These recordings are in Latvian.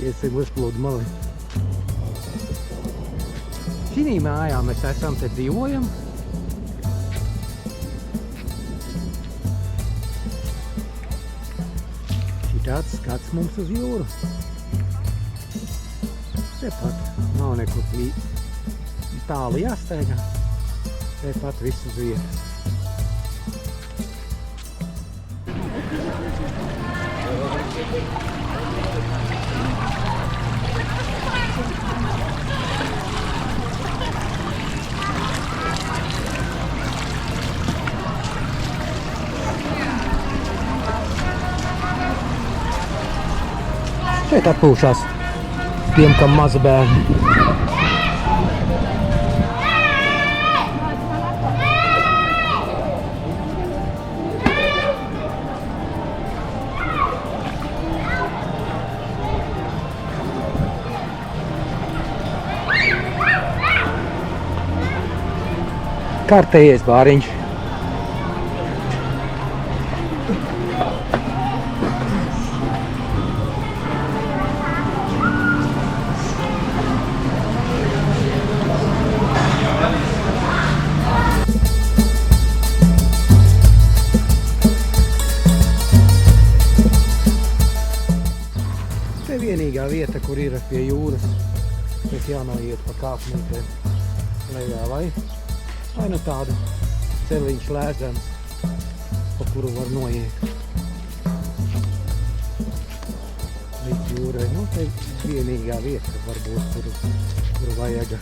Iesim uz pludmali. Šī mājā mēs esam te dzīvojam. Šitāds skats mums uz jūru. Tepat nav nekur tālu jāsteigā. Tepat viss uz vietas. Šeit atpūšās tiem, kam maza bērni. Kārtējais bāriņš. Te vienīgā vieta, kur ir pie jūras, bet jānoiet pa kāpnītēm lejā vai nu tādu celiņš lēzens, pa kuru var noiet līdz jūrai. Nu, te vienīgā vieta varbūt, kuru vajag.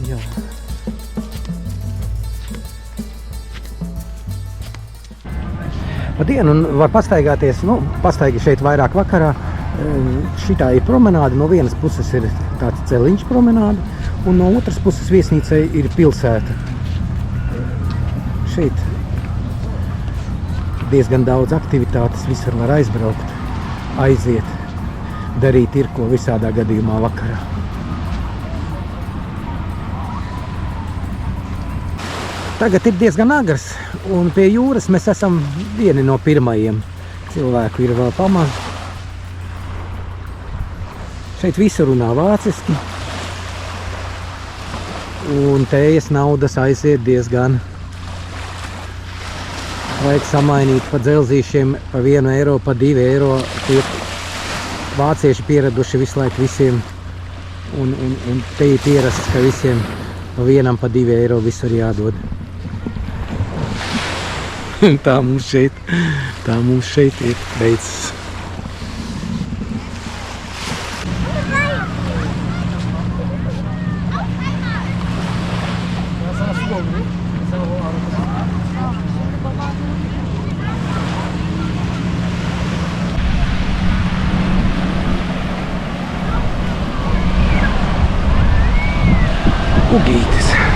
Jā. Pa dienu var pastaigāties, pastaigi šeit vairāk vakarā. Šitā ir promenāde, no vienas puses ir tāds celiņš promenāde, un no otras puses viesnīcai ir pilsēta. Šeit diezgan daudz aktivitātes, visur var aizbraukt, aiziet, darīt ir ko visādā gadījumā vakarā. Tagad ir diezgan agrs, un pie jūras mēs esam vieni no pirmajiem. Cilvēku ir vēl pamaz. Šeit visu runā vāciski, un tējas naudas aiziet diezgan. Vajag samainīt pa dzelzīšiem pa 1 eiro, pa 2 eiro. Tie vācieši pieraduši visu laiku visiem, un te ir pierasts, ka visiem pa 1, pa 2 eiro visur jādod. Tā mums šeit ir beidzas. Ugītes.